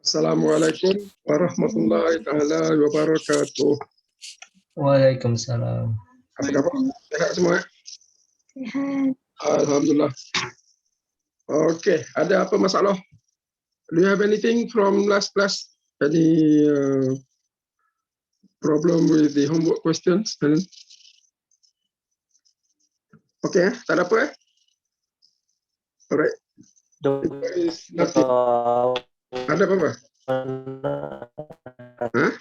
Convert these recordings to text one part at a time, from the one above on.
Assalamualaikum warahmatullahi taala wabarakatuh. Waalaikumsalam. Apa khabar? Sehat semua? Sehat. Alhamdulillah. Okay, ada apa masalah? Do you have anything from last class? Any problem with the homework questions? Okay, tak ada apa eh? Alright. There is nothing. Ada apa? Huh?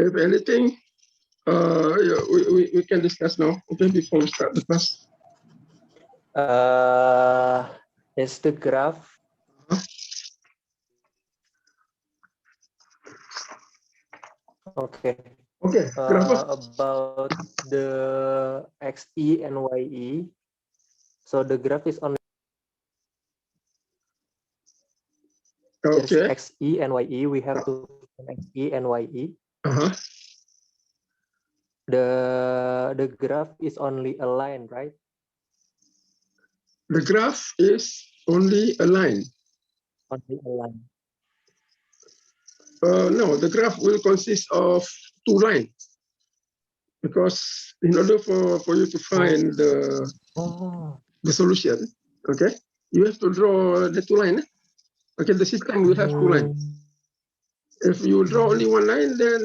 If anything, yeah, we can discuss now. Okay, before we start the class. Is the graph okay? Okay, About the XE and YE. So the graph is only okay. There's XE and YE. We have to XE and YE. The graph is only a line, right? The graph is only a line. Only a line. No, the graph will consist of two lines. Because in order for you to find the solution, okay, you have to draw the two lines. Okay, the system will have two lines. If you draw only one line, then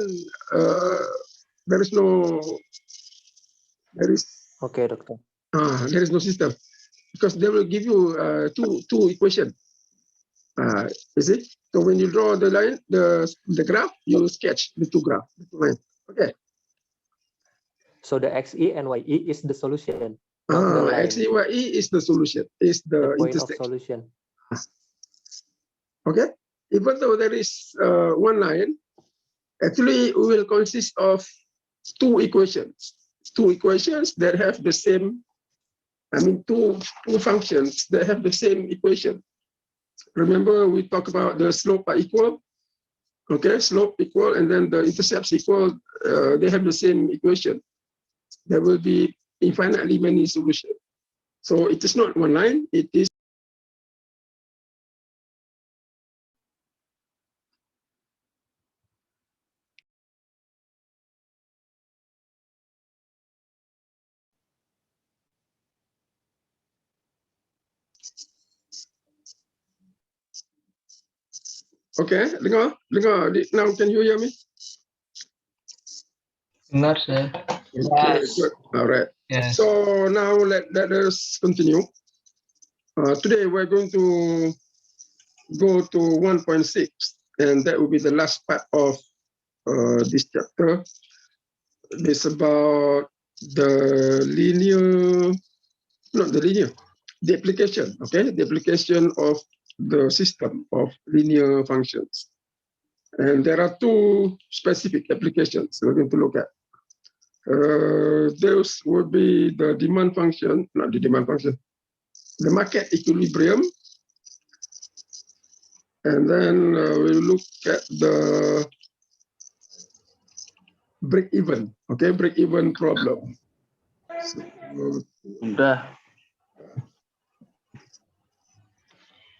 there is okay, doctor. There is no system, because they will give you two equations. You see? So when you draw the line, the graph, you sketch the two lines. Okay. So the XE and YE is the solution. The line. XE, YE is the solution. Is the point of intersection. solution. Okay. Even though there is one line, actually it will consist of two equations. Two equations that have the same. Two functions that have the same equation. Remember, we talked about the slope are equal. Okay, slope equal, and then the intercepts equal. They have the same equation. There will be infinitely many solutions. So it is not one line. It is. Okay, dengar. Now can you hear me? Dengar, sir. Okay, good. All right. Yes. So now let us continue. Today we're going to go to 1.6, and that will be the last part of this chapter. It's about the application. Okay, the application of the system of linear functions. And there are two specific applications we're going to look at. Those would be the demand function, not the demand function, the market equilibrium. And then we'll look at the break-even, okay, break-even problem.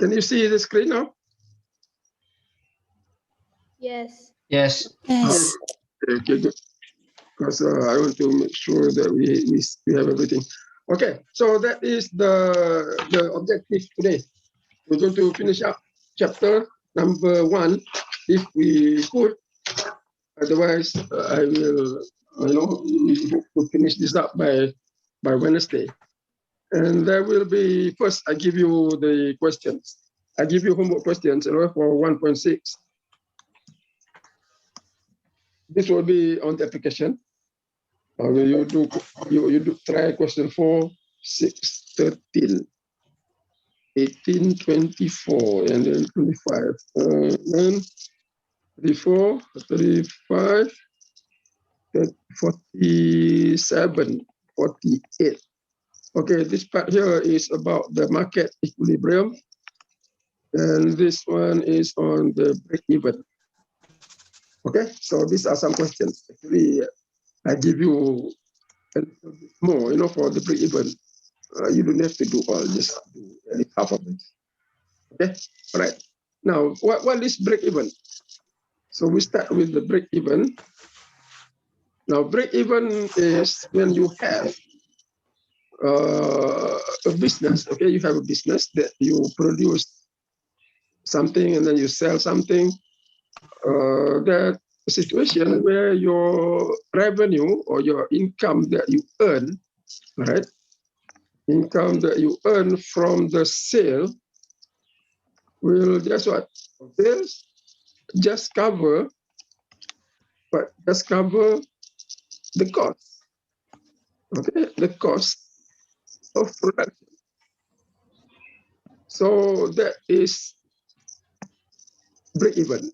Can you see the screen now? Yes. Yes. Yes. Okay, good. Because I want to make sure that we have everything. Okay, so that is the objective today. We're going to finish up chapter number 1 if we could. Otherwise, I will, we hope to finish this up by Wednesday. And there will be, first, I give you the questions. I give you homework questions for 1.6. This will be on the application. You do try question 4, 6, 13, 18, 24, and then 25. Then 34, 35, 47, 48. Okay, this part here is about the market equilibrium. And this one is on the break-even. Okay, so these are some questions. Actually, I give you a little bit more, for the break-even. You don't have to do all this, do half of it. Okay, all right. Now, what is break even? So we start with the break even. Now, break even is when you have a business. Okay, you have a business that you produce something and then you sell something. That situation where your revenue or your income that you earn, right? Income that you earn from the sale will just what? This just cover, but just cover the cost. Okay, the cost of production. So that is break even.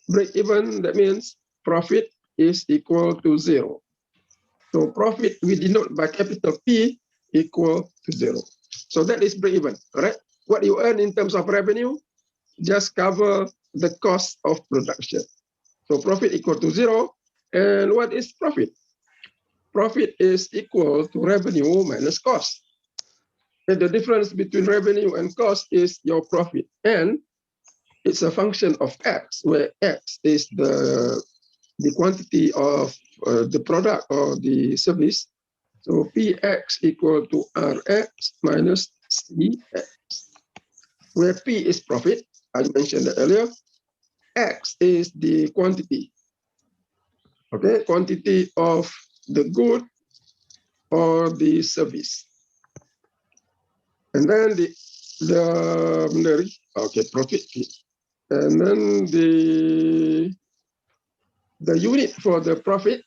Break even, that means profit is equal to zero. So profit we denote by capital P equal to zero. So that is break even, correct? What you earn in terms of revenue just cover the cost of production. So profit equal to zero. And what is profit? Profit is equal to revenue minus cost. And the difference between revenue and cost is your profit. And it's a function of X, where X is the quantity of the product or the service. So Px equal to Rx minus Cx, where P is profit, I mentioned that earlier. X is the quantity, okay, quantity of the good or the service. And then the okay, profit. And then the unit for the profit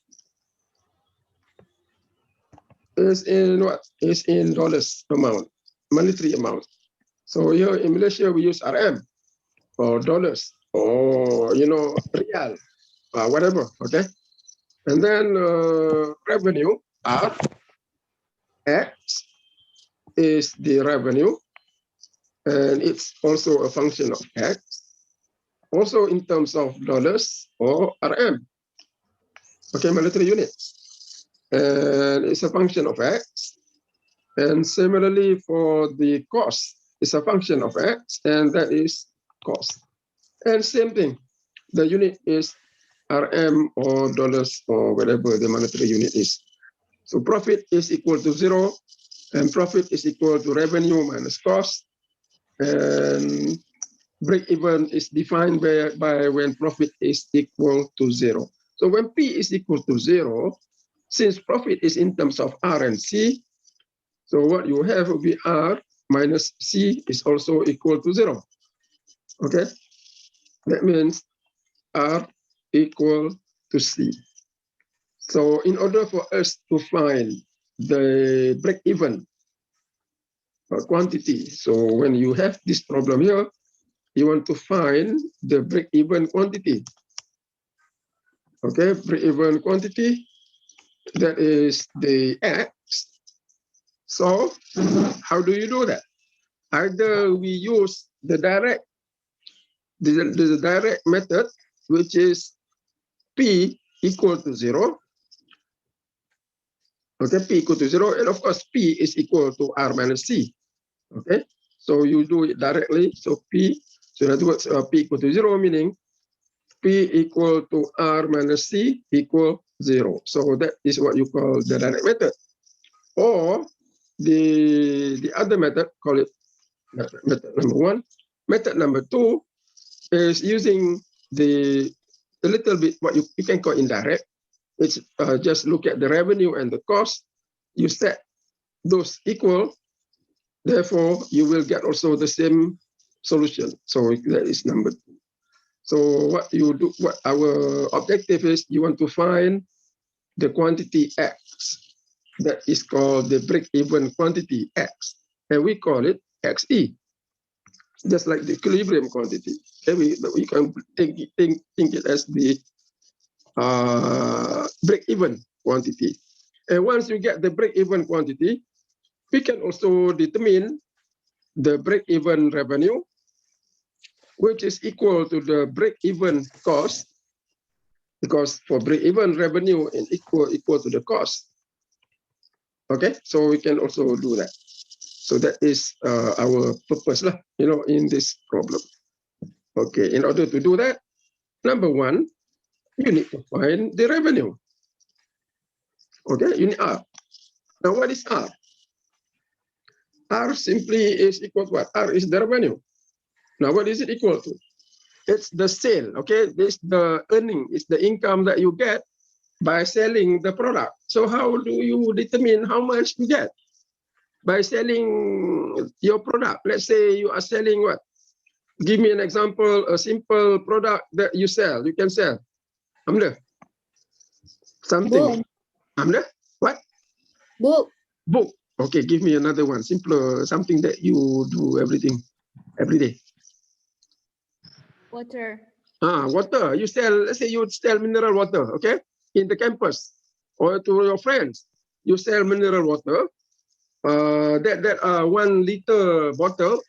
is in what? Is in dollars amount, monetary amount. So here in Malaysia, we use RM or dollars or, real, whatever, okay? And then revenue, R, X is the revenue, and it's also a function of X, also in terms of dollars or RM, okay, monetary units. And it's a function of X. And similarly for the cost, it's a function of X, and that is cost. And same thing, the unit is RM or dollars or whatever the monetary unit is. So profit is equal to zero, and profit is equal to revenue minus cost. And break even is defined by when profit is equal to zero. So when P is equal to zero, since profit is in terms of R and C, so what you have will be R minus C is also equal to zero. Okay, that means R equal to C. So in order for us to find the break-even quantity, so when you have this problem here, you want to find the break-even quantity. Okay, break-even quantity, that is the X. So how do you do that? Either we use the direct method, which is P equal to zero. Okay, P equal to zero, and of course P is equal to R minus C. Okay, so you do it directly. So P, so in other words, P equal to zero, meaning P equal to R minus C equal zero. So that is what you call the direct method. Or the other method, call it method number one. Method number two is using a little bit what you can call indirect. It's just look at the revenue and the cost. You set those equal, therefore you will get also the same solution. So that is number two. So what you do, what our objective is, you want to find the quantity X that is called the break-even quantity X, and we call it XE, just like the equilibrium quantity. Okay, we can think it as the break-even quantity. And once you get the break-even quantity, we can also determine the break-even revenue, which is equal to the break-even cost, because for break-even revenue is equal to the cost. Okay, so we can also do that. So that is our purpose, in this problem. Okay, in order to do that, number one, you need to find the revenue. Okay, you need R. Now, what is R? R simply is equal to what? R is the revenue. Now, what is it equal to? It's the sale, okay? This the earning, it's the income that you get by selling the product. So how do you determine how much you get? By selling your product. Let's say you are selling what? Give me an example, a simple product that you sell, you can sell. Amna? Something. Book. Amna? What? Book. Book. Okay, give me another one, simpler, something that you do every day. Water. Water. You sell, let's say you sell mineral water, okay? In the campus or to your friends. You sell mineral water. That 1 liter bottle,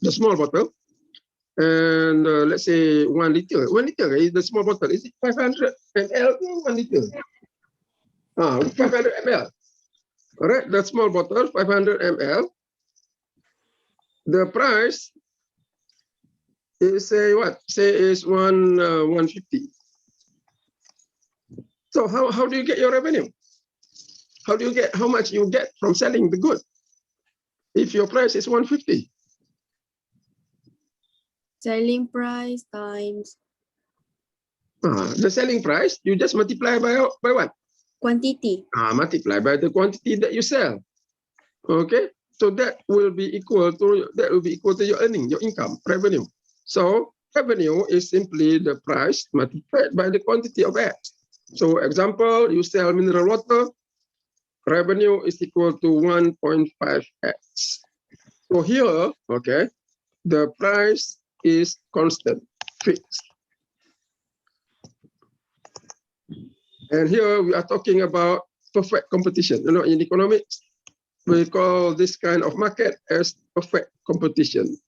the small bottle, and let's say 1 liter. 1 liter is the small bottle. Is it 500 ml or 1 liter? 500 ml. All right, the small bottle, 500 ml. The price is say what? Say is 150. So how do you get your revenue? How do you get how much you get from selling the good? If your price is 150. Selling price times The selling price, you just multiply by what? quantity. Multiply by the quantity that you sell. Okay, so that will be equal to your earning, your income, revenue. So revenue is simply the price multiplied by the quantity of X. So example, you sell mineral water, revenue is equal to 1.5x. So here, okay, the price is constant, fixed. And here we are talking about perfect competition. You know, in economics, we call this kind of market as perfect competition.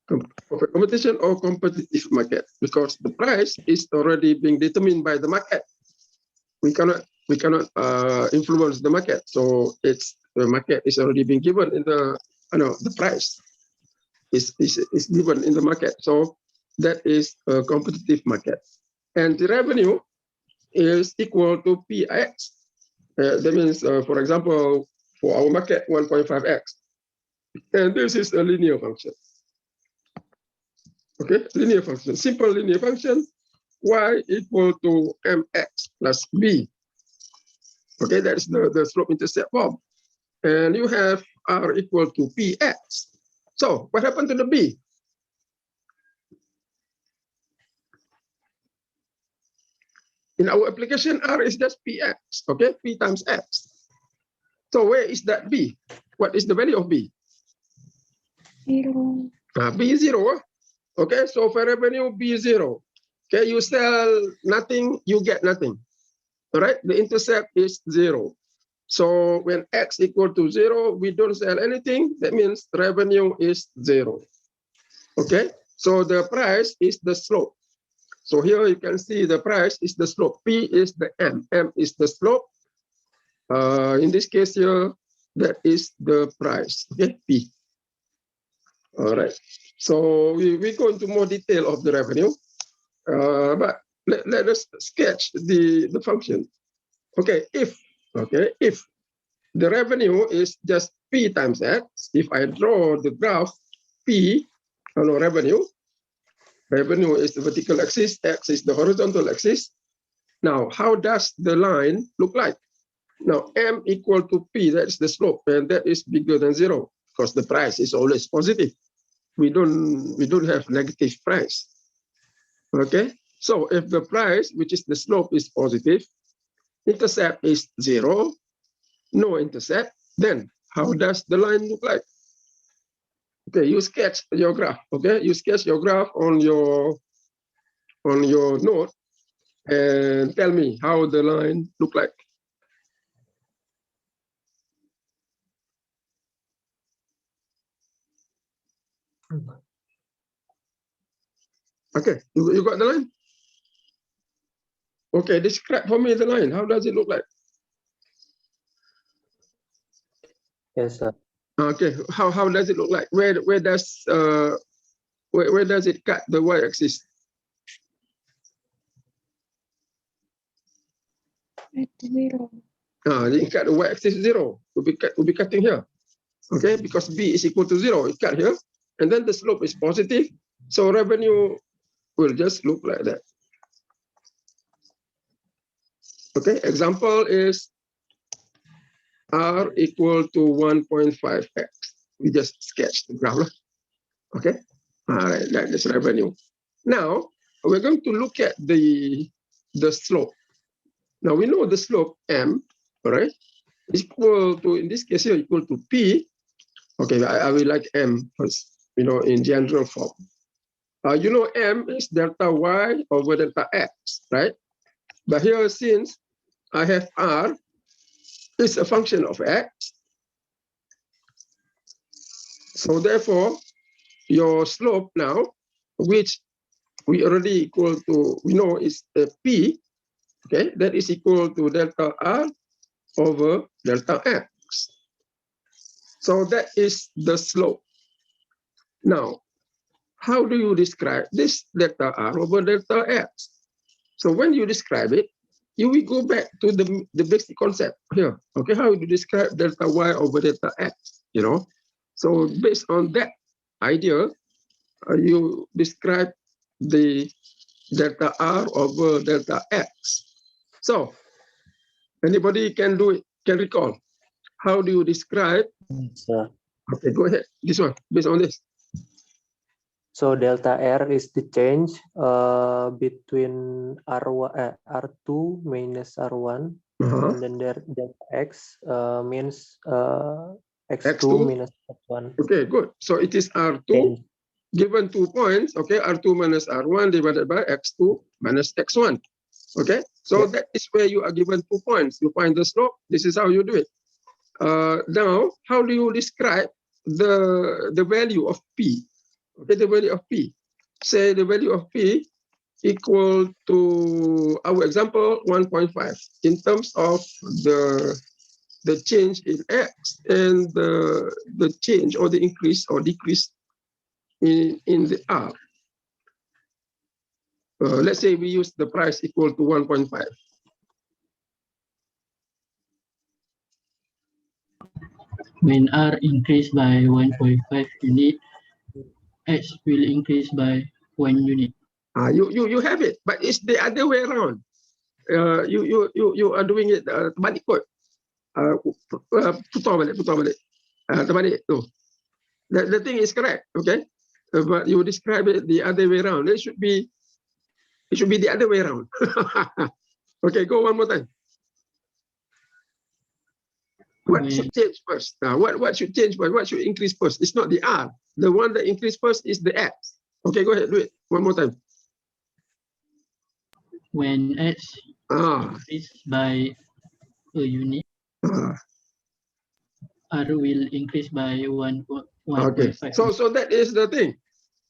Perfect competition or competitive market, because the price is already being determined by the market. We cannot influence the market, so the market is already being given in the price is given in the market. So that is a competitive market, and the revenue is equal to Px. That means, for example, for our market, 1.5x. And this is a linear function. Okay, linear function, simple linear function, y equal to mx plus b. Okay, that's the slope-intercept form. And you have r equal to px. So what happened to the b? In our application, r is just px, okay, p times x. So where is that b? What is the value of b? 0. B is 0. Okay, so for revenue, B is 0. Okay, you sell nothing, you get nothing. All right, the intercept is 0. So when X equal to 0, we don't sell anything. That means revenue is 0. Okay, so the price is the slope. So here you can see the price is the slope. P is the M. M is the slope. In this case here, that is the price. Okay, P. All right. So we go into more detail of the revenue, but let us sketch the function. Okay, if the revenue is just P times X, if I draw the graph P, revenue is the vertical axis, X is the horizontal axis. Now, how does the line look like? Now, M equal to P, that's the slope, and that is bigger than 0, because the price is always positive. We don't have negative price. Okay, so if the price, which is the slope, is positive, intercept is 0, no intercept, then how does the line look like? Okay, you sketch your graph. Okay, you sketch your graph on your note and tell me how the line look like. Okay, you got the line? Okay, describe for me the line. How does it look like? Yes, sir. Okay, how does it look like? Where does where does it cut the y-axis? At 0. It cut the y-axis 0. Will be cutting here. Okay, because b is equal to 0, it cut here, and then the slope is positive, so revenue will just look like that. Okay, example is R equal to 1.5x. We just sketch the graph. Okay, all right, that is revenue. Now we're going to look at the slope. Now we know the slope m, all right, is equal to, in this case here, equal to p. Okay, I will like m first, in general form. You know m is delta y over delta x, right? But here, since I have r, it's a function of x. So therefore, your slope now, which we already equal to, we know is p, okay, that is equal to delta r over delta x. So that is the slope. Now, how do you describe this delta r over delta x? So when you describe it, you will go back to the basic concept here. Okay, how do you describe delta y over delta x? So based on that idea, you describe the delta r over delta x. So anybody can do it, can recall. How do you describe? So, Okay, go ahead. This one, based on this. so delta R is the change between R2 minus R1, and then delta X means X2 minus X1. Okay, good. So it is R2 Change. given 2 points. Okay, R2 minus R1 divided by X2 minus X1. Okay, so that is where you are given 2 points. You find the slope. This is how you do it. Now, how do you describe the value of P? Okay, the value of P. Say the value of P equal to our example 1.5 in terms of the change in X and the change or the increase or decrease in the R. Let's say we use the price equal to 1.5. When R increased by 1.5 unit, X will increase by 1 unit. You have it, but it's the other way around. You are doing it terbalik kot. Putar balik. Terbalik tu. The thing is correct, okay? But you describe it the other way around. It should be the other way around. Okay, go one more time. What should change first? What should change first? What should increase first? It's not the R. The one that increased first is the X. Okay, go ahead, do it one more time. When X increased by a unit, R will increase by 1.5. Okay, so that is the thing.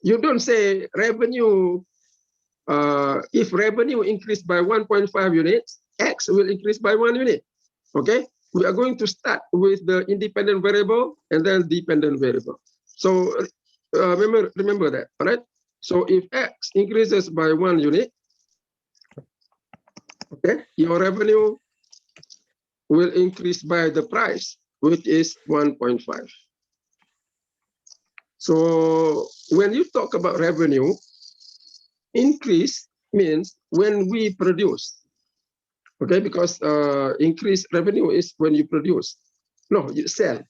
You don't say revenue. If revenue increased by 1.5 units, X will increase by 1 unit. Okay, we are going to start with the independent variable and then dependent variable. So remember that, all right? So if X increases by 1 unit, okay, your revenue will increase by the price, which is 1.5. So when you talk about revenue, increase means when we produce, okay, because increased revenue is when you produce. No, you sell.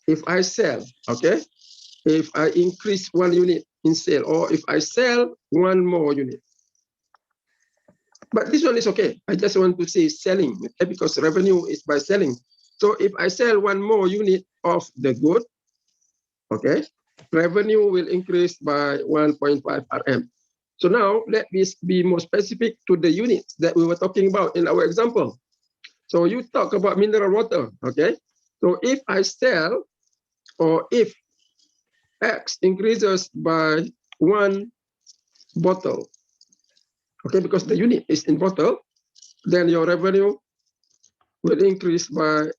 If I sell, okay, if I increase 1 unit in sale, or if I sell 1 more unit. But this one is okay. I just want to say selling, okay, because revenue is by selling. So if I sell 1 more unit of the good, okay, revenue will increase by 1.5 RM. So now let me be more specific to the units that we were talking about in our example. So you talk about mineral water, okay? So if I sell, or if X increases by 1 bottle, okay, because the unit is in bottle, then your revenue will increase by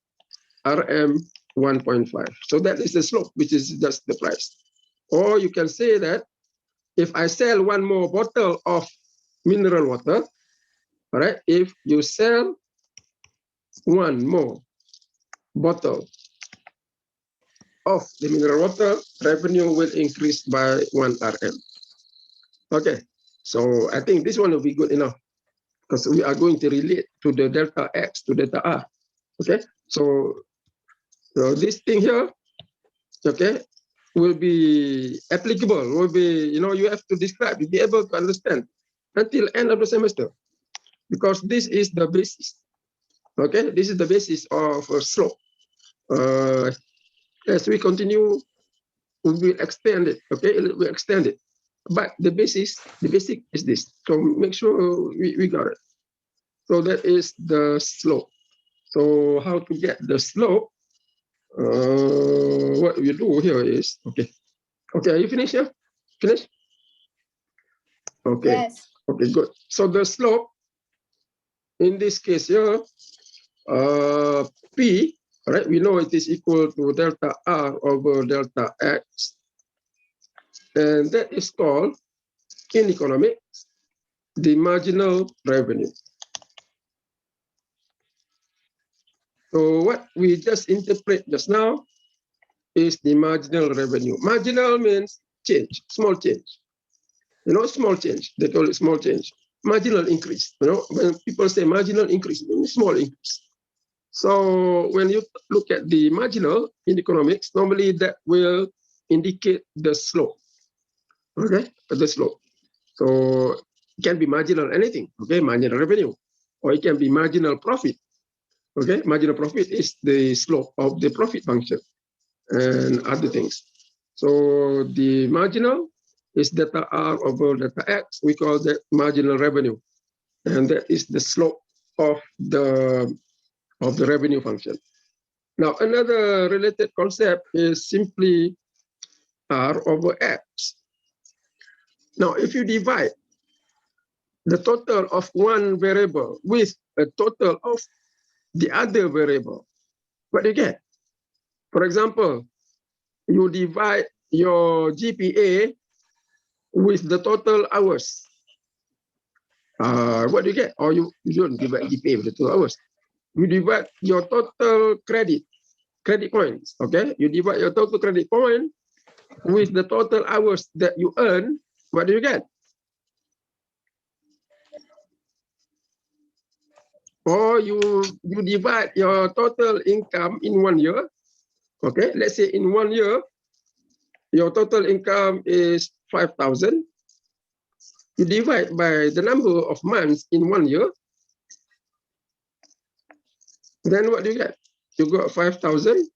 RM 1.5. So that is the slope, which is just the price. Or you can say that if I sell one more bottle of mineral water, all right, if you sell one more bottle of the mineral water, revenue will increase by 1 RM. Okay, so I think this one will be good enough because we are going to relate to the delta X to delta R. Okay, so this thing here, okay, will be applicable, will be, you have to describe, be able to understand until end of the semester, because this is the basis. Okay, this is the basis of slope. As we continue, we will extend it. Okay, we extend it, but the basic is this. So make sure we got it. So that is the slope. So how to get the slope? What we do here is, okay, are you finished here? Finish? Okay. Yes. Okay, good. So the slope in this case here, P, right? We know it is equal to delta R over delta X, and that is called in economics the marginal revenue. So what we just interpret just now is the marginal revenue. Marginal means change, small change. Small change. They call it small change. Marginal increase. When people say marginal increase, it means small increase. So when you look at the marginal in economics, normally that will indicate the slope. Okay, the slope. So it can be marginal anything. Okay, marginal revenue, or it can be marginal profit. Okay, marginal profit is the slope of the profit function and other things. So the marginal is delta R over delta X. We call that marginal revenue, and that is the slope of the revenue function. Now, another related concept is simply R over X. Now, if you divide the total of one variable with a total of the other variable, what do you get? For example, you divide your GPA with the total hours. What do you get? Or you don't divide GPA with the total hours. You divide your total credit points, okay? You divide your total credit point with the total hours that you earn. What do you get? Or you divide your total income in 1 year. Okay, let's say in 1 year, your total income is 5,000. You divide by the number of months in 1 year. Then what do you get? You got 5,000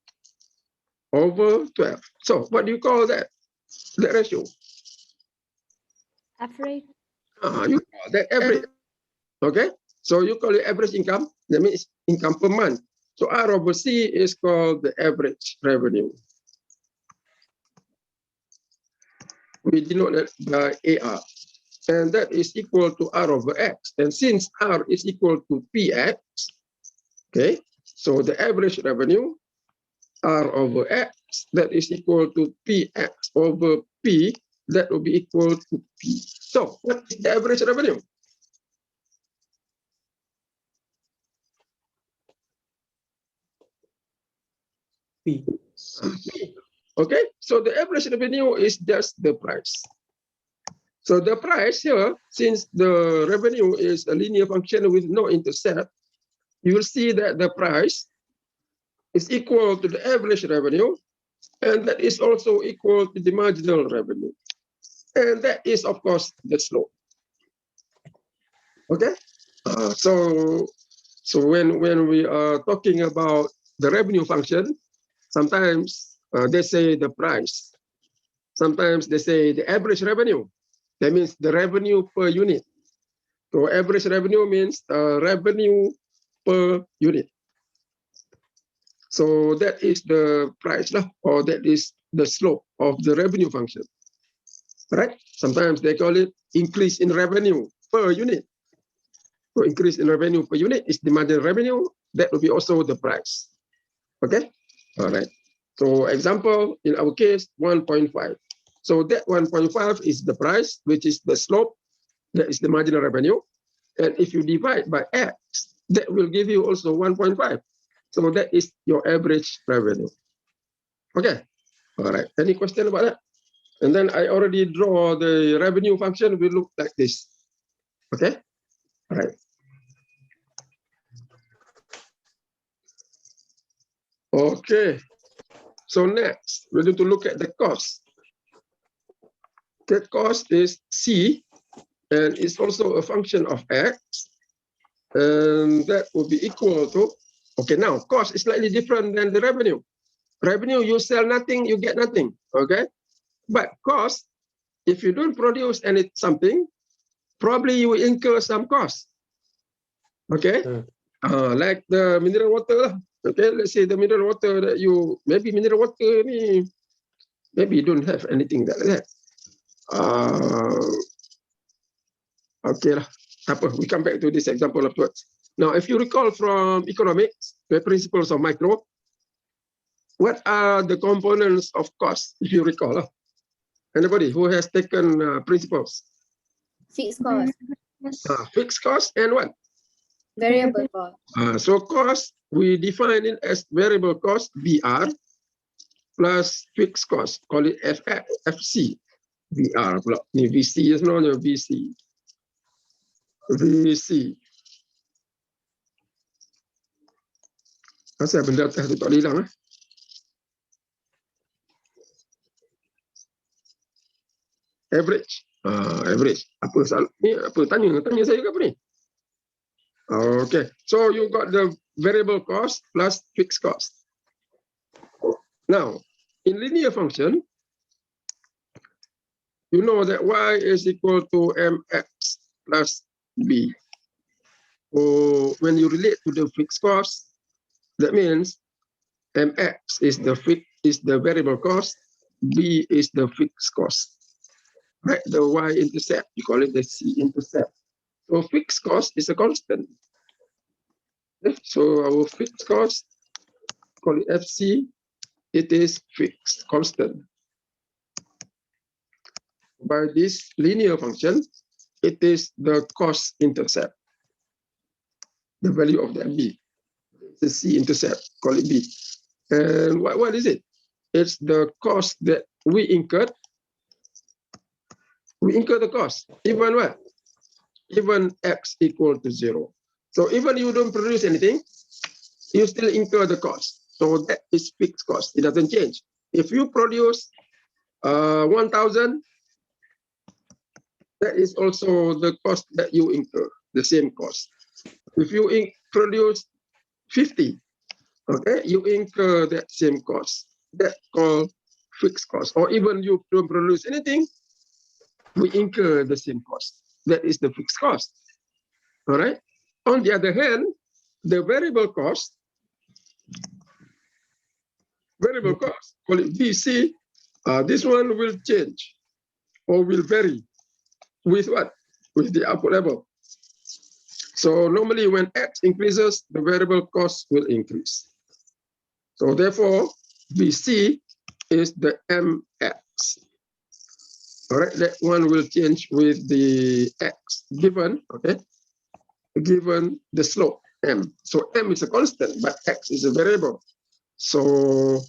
over 12. So what do you call that? That ratio? Average. You call that average. Okay, so you call it average income. That means income per month. So R over C is called the average revenue. We denote that by AR, and that is equal to R over X. And since R is equal to PX, okay, so the average revenue, R over X, that is equal to PX over P, that will be equal to P. So what is the average revenue? P. Okay, so the average revenue is just the price. So the price here, since the revenue is a linear function with no intercept, you will see that the price is equal to the average revenue, and that is also equal to the marginal revenue. And that is, of course, the slope. Okay, so when we are talking about the revenue function, sometimes they say the price. Sometimes they say the average revenue. That means the revenue per unit. So average revenue means revenue per unit. So that is the price, or that is the slope of the revenue function. Right? Sometimes they call it increase in revenue per unit. So increase in revenue per unit is the marginal revenue. That will be also the price. Okay? All right. So example, in our case, 1.5. So that 1.5 is the price, which is the slope, that is the marginal revenue. And if you divide by X, that will give you also 1.5. So that is your average revenue. Okay, all right, any question about that? And then I already draw the revenue function will look like this. Okay, all right. Okay, so next we need to look at the cost. That cost is C, and it's also a function of X, and that will be equal to, okay, now cost is slightly different than the revenue. Revenue, you sell nothing, you get nothing, okay? But cost, if you don't produce something, probably you will incur some cost, okay? Like the mineral water, okay? Let's say the mineral water that you, maybe mineral water, maybe you don't have anything like that. Okay, we come back to this example afterwards. Now, if you recall from economics, the principles of micro, what are the components of cost, if you recall? Anybody who has taken principles? Fixed cost, Fixed cost and what? variable cost. So cost, we define it as variable cost, BR, plus fixed cost, call it FC. VR pula. Ni VC sebenarnya, VC. VC. Asal benda atas tu tak boleh hilang. Average. Average. Apa ni? Apa tanya saya ke apa ni? Okay. So you got the variable cost plus fixed cost. Now, in linear function, you know that y is equal to mx plus b. So when you relate to the fixed cost, that means mx is the variable cost, b is the fixed cost. Right, the y-intercept, you call it the c-intercept. So fixed cost is a constant. So our fixed cost, call it FC, it is fixed, constant. By this linear function, it is the cost intercept, the value of that b. The c-intercept, call it b. And what is it? It's the cost that we incurred. We incur the cost, even what? Even x equal to 0. So even you don't produce anything, you still incur the cost. So that is fixed cost. It doesn't change. If you produce 1,000, that is also the cost that you incur, the same cost. If you produce 50, okay, you incur that same cost. That's called fixed cost. Or even you don't produce anything, we incur the same cost. That is the fixed cost. All right. On the other hand, the variable cost, call it VC, this one will change or will vary with what? With the output level. So normally when X increases, the variable cost will increase. So therefore, VC is the MX. All right, that one will change with the X given, okay, given the slope M. So M is a constant, but X is a variable. So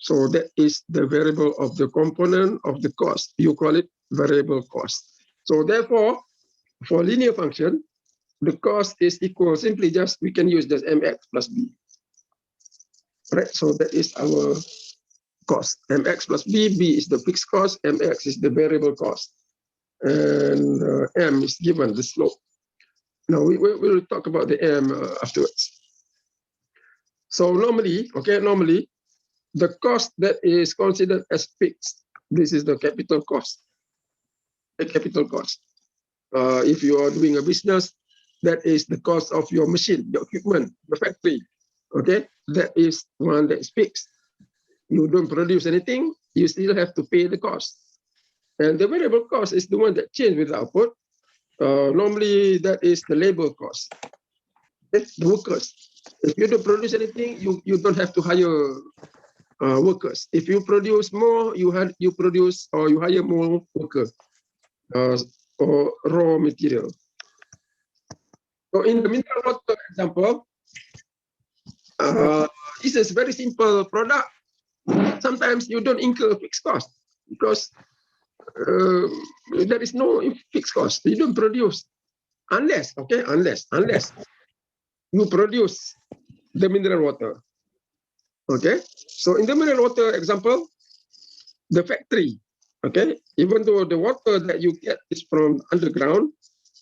that is the variable of the component of the cost. You call it variable cost. So therefore, for linear function, the cost is equal, simply just, we can use just mx plus b. Right, so that is our cost. Mx plus b, b is the fixed cost, mx is the variable cost. And m is given the slope. Now we will talk about the m afterwards. So normally, okay, normally, the cost that is considered as fixed, this is the capital cost. The capital cost. If you are doing a business, that is the cost of your machine, your equipment, the factory. Okay, that is one that is fixed. You don't produce anything, you still have to pay the cost. And the variable cost is the one that changes with the output. Normally, that is the labor cost. It's the workers. If you don't produce anything, you don't have to hire workers. If you produce more, you produce or you hire more workers or raw material. So in the mineral water example, this is very simple product. Sometimes you don't incur fixed cost because there is no fixed cost. You don't produce unless you produce the mineral water. Okay, so in the mineral water example, the factory. Okay, even though the water that you get is from underground,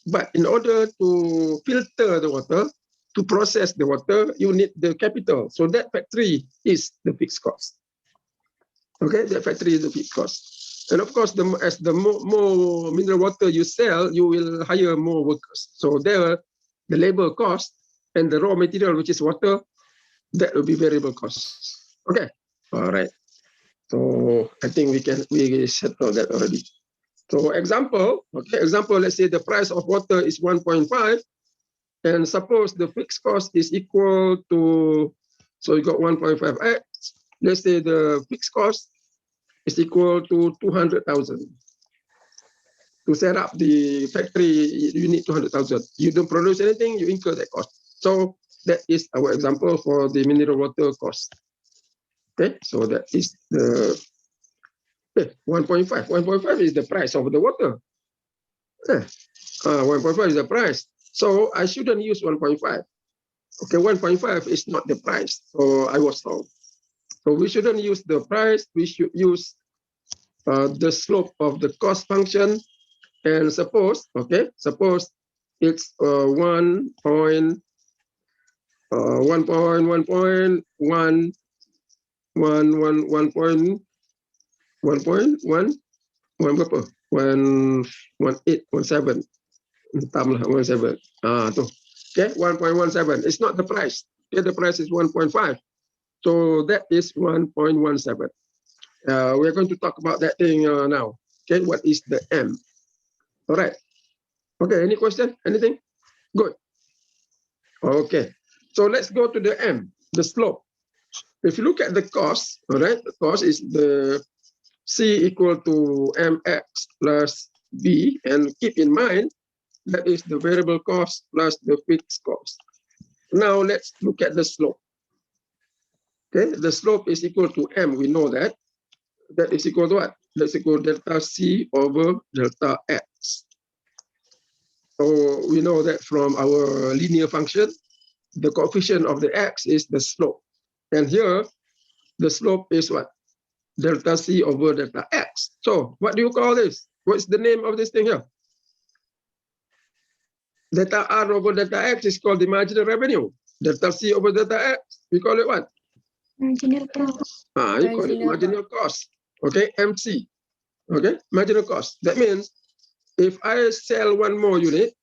but in order to filter the water, to process the water, you need the capital. So that factory is the fixed cost. Okay, that factory is the fixed cost. And of course, as the more mineral water you sell, you will hire more workers. So there, the labor cost and the raw material, which is water, that will be variable costs. Okay, all right. So I think we settle that already. So example, let's say the price of water is 1.5, and suppose the fixed cost is equal to, so you got 1.5x. Let's say the fixed cost is equal to 200,000. To set up the factory, you need 200,000. You don't produce anything, you incur that cost. So that is our example for the mineral water cost. Okay, so that is the 1.5. 1.5 is the price of the water. 1.5 is the price. So I shouldn't use 1.5. Okay, 1.5 is not the price. So I was wrong. So we shouldn't use the price. We should use the slope of the cost function. And suppose it's 1.1 berapa? 1.17. Tambah 1.7. Tu. Okay, 1.17. It's not the price. Okay, the price is 1.5. So that is 1.17. We're going to talk about that thing now. Okay, what is the M? All right. Okay, any question? Anything? Good. Okay. So let's go to the M, the slope. If you look at the cost, all right, the cost is the C equal to mx plus b, and keep in mind that is the variable cost plus the fixed cost. Now let's look at the slope. Okay, the slope is equal to m. We know that. That is equal to what? That's equal to delta c over delta x. So we know that from our linear function, the coefficient of the x is the slope. And here, the slope is what? Delta c over delta x. So what do you call this? What's the name of this thing here? Delta r over delta x is called the marginal revenue. Delta c over delta x, we call it what? Marginal cost. You call it marginal cost. Okay, MC. Okay, marginal cost. That means if I sell one more unit,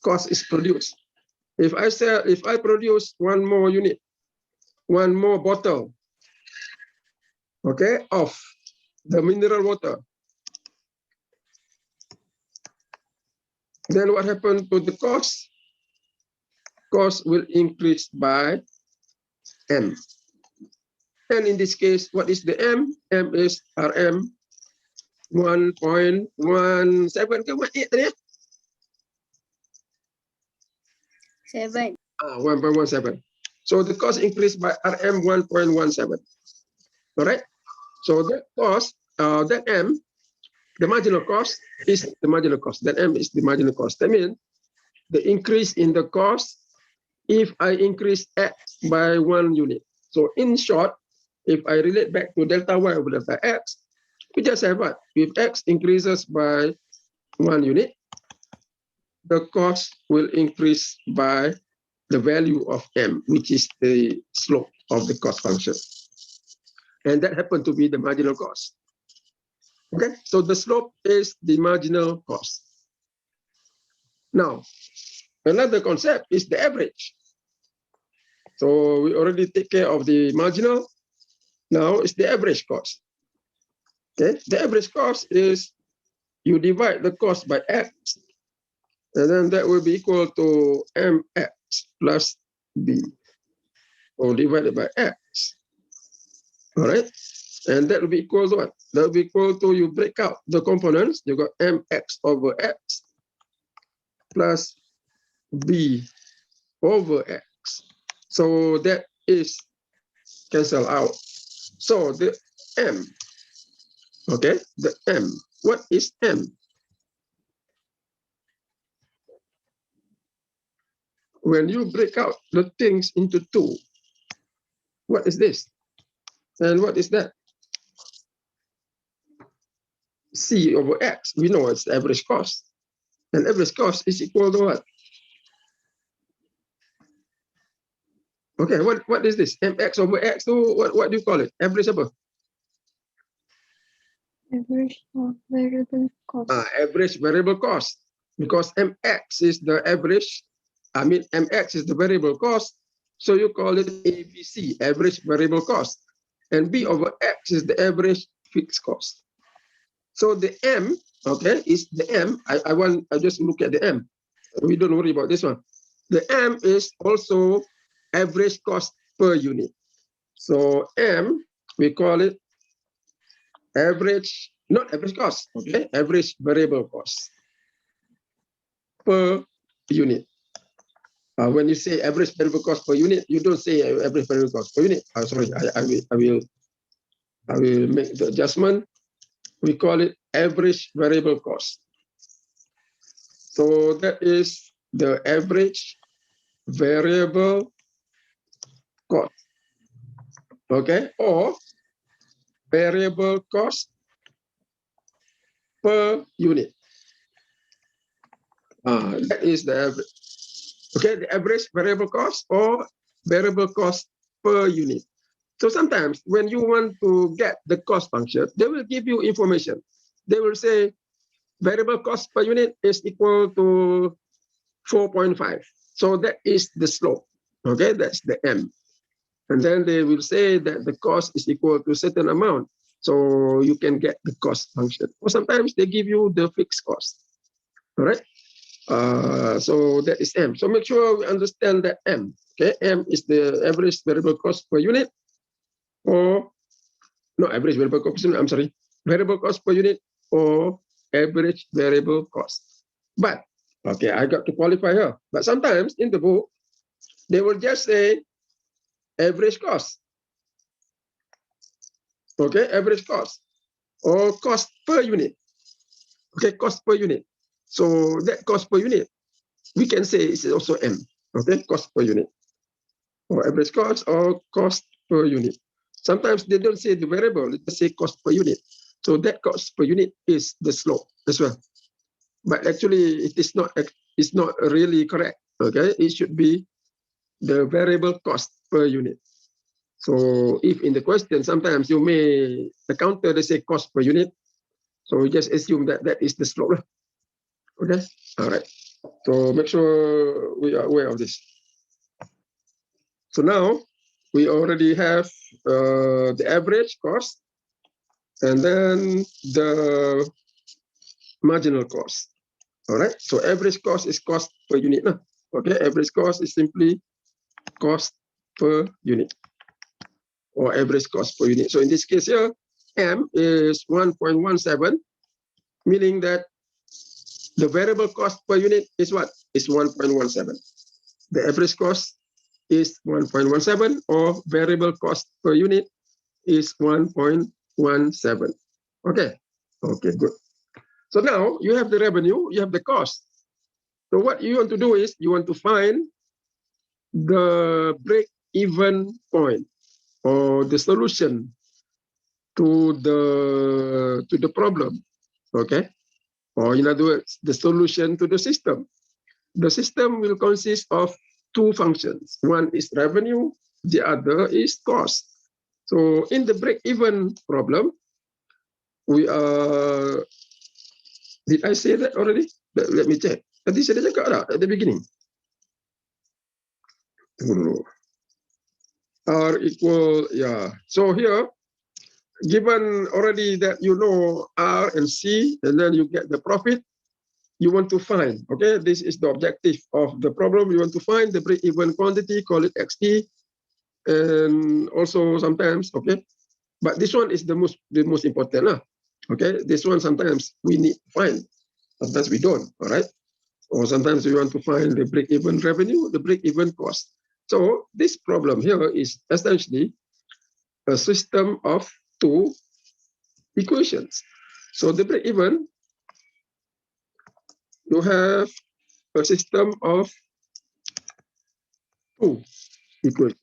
cost is produced. If I produce one more unit, one more bottle, okay, of the mineral water, then what happened to the cost? Cost will increase by M. And in this case, what is the M? M is RM 1.17 ke 1.8 tadi? 7. 1.17. So the cost increased by RM 1.17. All right. So that cost, that M, the marginal cost is the marginal cost. That M is the marginal cost. That means the increase in the cost if I increase X by 1 unit. So in short, if I relate back to delta Y over delta X, we just have what? If X increases by 1 unit, the cost will increase by the value of M, which is the slope of the cost function. And that happened to be the marginal cost. Okay, so the slope is the marginal cost. Now, another concept is the average. So we already take care of the marginal. Now it's the average cost. Okay, the average cost is you divide the cost by X, and then that will be equal to mx plus b. or divided by X. All right. And that will be equal to what? That will be equal to, you break out the components, you got mx over x plus b over x. So that is cancel out. So the m, okay, the m. What is m? When you break out the things into two, what is this? And what is that? C over X, we know it's the average cost. And average cost is equal to what? Okay, what is this? MX over X, so what do you call it? Average apa? Average of variable cost. Average variable cost. Because MX is the average, MX is the variable cost, so you call it ABC, average variable cost. And B over X is the average fixed cost. So the M, okay, is the M. I just look at the M. We don't worry about this one. The M is also average cost per unit. So M, we call it average, not average cost, okay, average variable cost per unit. When you say average variable cost per unit, you don't say average variable cost per unit. Sorry, I will make the adjustment. We call it average variable cost. So that is the average variable cost, okay, or variable cost per unit. That is the average, okay, the average variable cost or variable cost per unit. So sometimes when you want to get the cost function, they will give you information. They will say variable cost per unit is equal to 4.5. So that is the slope, okay, that's the M. And then they will say that the cost is equal to a certain amount. So you can get the cost function. Or sometimes they give you the fixed cost, all right? So that is M. So make sure we understand that M, okay? M is the average variable cost per unit, or no, average variable cost per unit, I'm sorry, variable cost per unit or average variable cost. But, okay, I got to qualify here. But sometimes in the book, they will just say average cost. Okay, average cost or cost per unit. Okay, cost per unit. So that cost per unit, we can say is also M. Okay, cost per unit or average cost or cost per unit. Sometimes they don't say the variable, they say cost per unit. So that cost per unit is the slope as well. But actually, it is not. It's not really correct. Okay, it should be the variable cost per unit. So if in the question, sometimes you may encounter they say cost per unit. So we just assume that that is the slope. Okay, all right. So make sure we are aware of this. So now we already have the average cost and then the marginal cost. All right. So average cost is cost per unit. Okay. Average cost is simply cost per unit or average cost per unit. So in this case here, M is 1.17, meaning that the variable cost per unit is what? Is 1.17. The average cost is 1.17 or variable cost per unit is 1.17. Okay. Okay, good. So now you have the revenue, you have the cost. So what you want to do is you want to find the break-even point or the solution to the problem. Okay. Or in other words, the solution to the system. The system will consist of two functions. One is revenue, the other is cost. So in the break-even problem, we are, did I say that already? Let me check. Tadi saya dah cakap tak at the beginning? R equal, yeah. So here, given already that you know R and C, and then you get the profit, you want to find, okay, this is the objective of the problem. You want to find the break-even quantity, call it XT, and also sometimes, okay, but this one is the most important. Okay, this one sometimes we need to find, sometimes we don't, all right? Or sometimes we want to find the break-even revenue, the break-even cost. So this problem here is essentially a system of two equations. So the break-even, you have a system of two equations,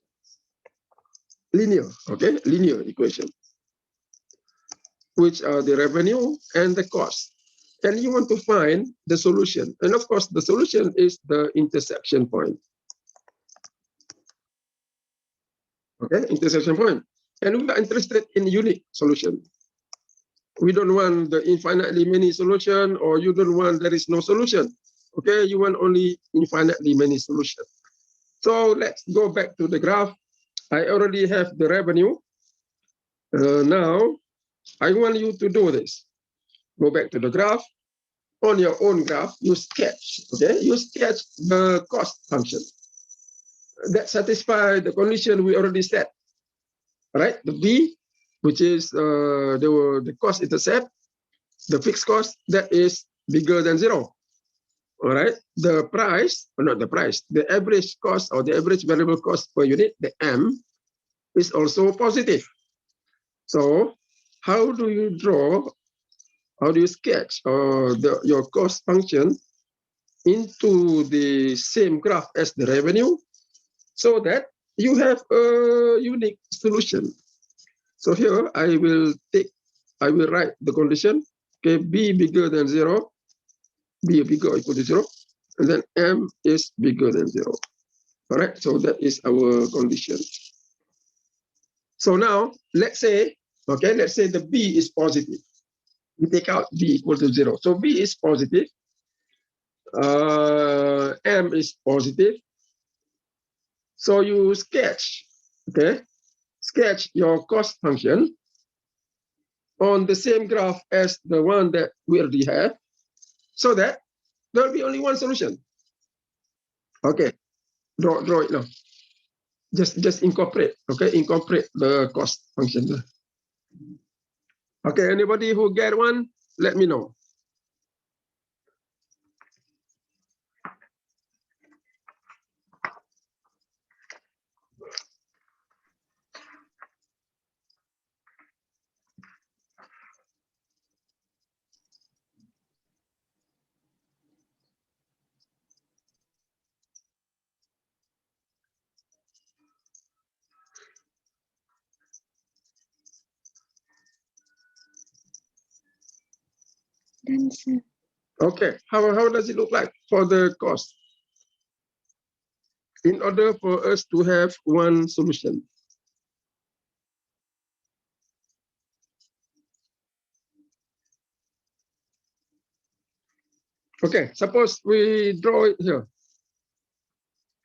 linear, okay, linear equation, which are the revenue and the cost. And you want to find the solution. And of course, the solution is the intersection point. Okay, intersection point. And we are interested in unique solution. We don't want the infinitely many solution, or you don't want there is no solution. Okay, you want only infinitely many solution. So let's go back to the graph. I already have the revenue. Now, I want you to do this. Go back to the graph. On your own graph, you sketch, okay? You sketch the cost function. That satisfies the condition we already set, right? The B, which is the cost intercept, the fixed cost that is bigger than zero, all right? The price, or not the price, the average cost or the average variable cost per unit, the M, is also positive. So how do you draw, how do you sketch your cost function into the same graph as the revenue so that you have a unique solution? So here I will write the condition, okay, B bigger than zero, B bigger or equal to zero, and then M is bigger than zero. All right, so that is our condition. So now let's say, okay, let's say the B is positive. We take out B equal to zero. So B is positive, M is positive. So you sketch, okay, sketch your cost function on the same graph as the one that we already have, so that there will be only one solution. Okay, draw it now. Just incorporate, okay, incorporate the cost function. Okay, anybody who get one, let me know. Done, sir. Okay, how does it look like for the cost? In order for us to have one solution. Okay, suppose we draw it here.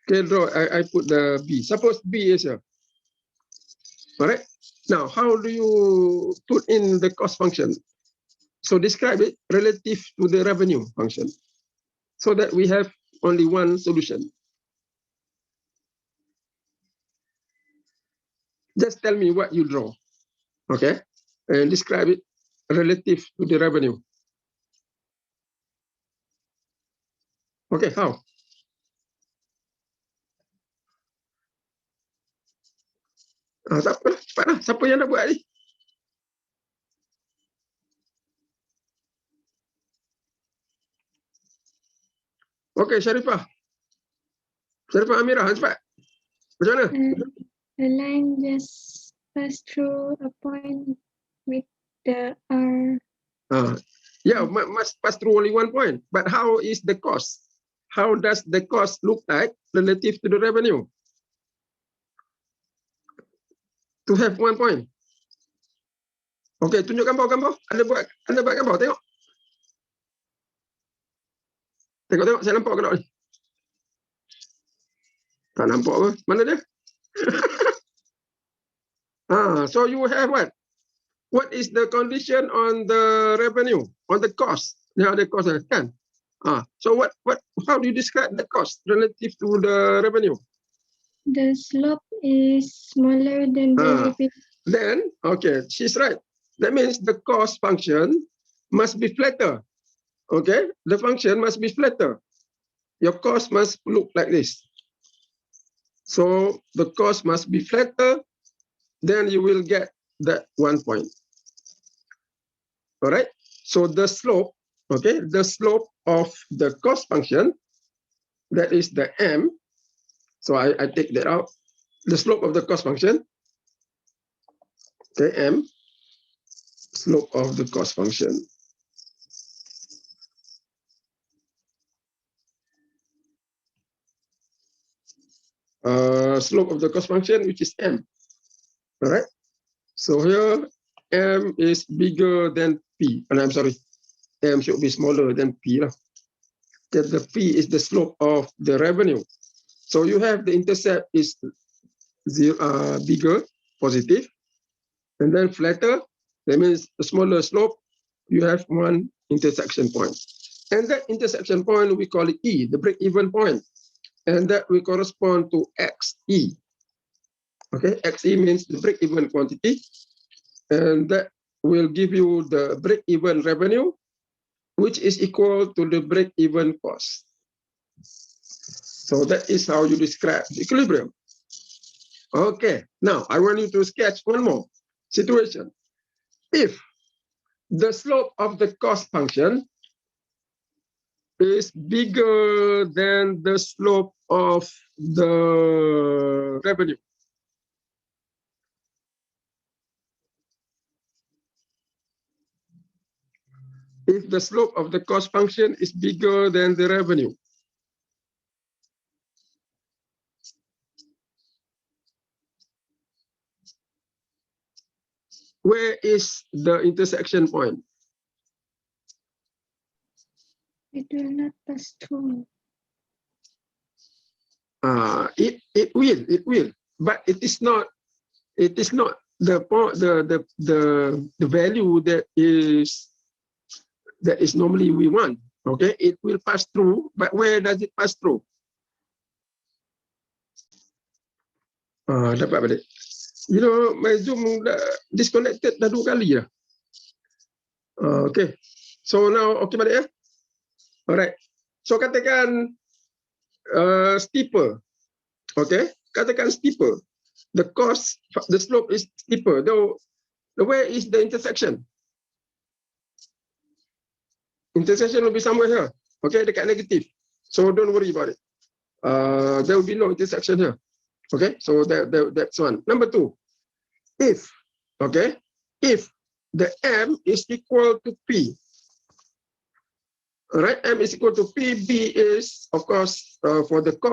Okay, draw, I put the B. Suppose B is here. All right. Now, how do you put in the cost function? So describe it relative to the revenue function so that we have only one solution. Just tell me what you draw, okay? And describe it relative to the revenue. Okay, how? Siapa yang nak buat ni? Okay, Sharifah. Sharifah Amirah, cepat. Macam mana? The line just pass through a point with the R. Yeah, must pass through only one point. But how is the cost? How does the cost look like relative to the revenue? To have one point. Okay, tunjuk gambar. Anda buat gambar, tengok. Tengok, saya nampak ke tak ni? Tak nampak ke? Mana dia? So you have what? What is the condition on the revenue, on the cost? Yeah, the cost kan? So how do you describe the cost relative to the revenue? the slope is smaller than the repeat. Then, okay, she's right. That means the cost function must be flatter. Okay, the function must be flatter. Your cost must look like this. So the cost must be flatter, then you will get that 1 point. All right, so the slope, okay, the slope of the cost function, that is the M. So I take that out. The slope of the cost function, okay, M, slope of the cost function. Slope of the cost function, which is M. All right. So here, M is bigger than P. And I'm sorry, M should be smaller than P. That the P is the slope of the revenue. So you have the intercept is bigger, positive, and then flatter. That means the smaller slope, you have one intersection point. And that intersection point, we call it E, the break-even point. And that will correspond to XE. Okay, XE means the break-even quantity. And that will give you the break-even revenue, which is equal to the break-even cost. So that is how you describe the equilibrium. Okay, now I want you to sketch one more situation. If the slope of the cost function is bigger than the slope of the revenue. If the slope of the cost function is bigger than the revenue. Where is the intersection point? It will not pass through. It will, but it is not the value that is normally we want. Okay, it will pass through, but where does it pass through? Dapat balik. You know, my Zoom disconnected dah 2 kali dah. Okay, so now okay balik ya. Alright, so katakan steeper. Okay, katakan steeper. The cost, the slope is steeper. Though, where is the intersection? Intersection will be somewhere here. Okay, dekat negative. So don't worry about it. There will be no intersection here. Okay, so that's one. Number 2, if, okay, if the M is equal to P. All right, M is equal to P. B is, of course, for the cost.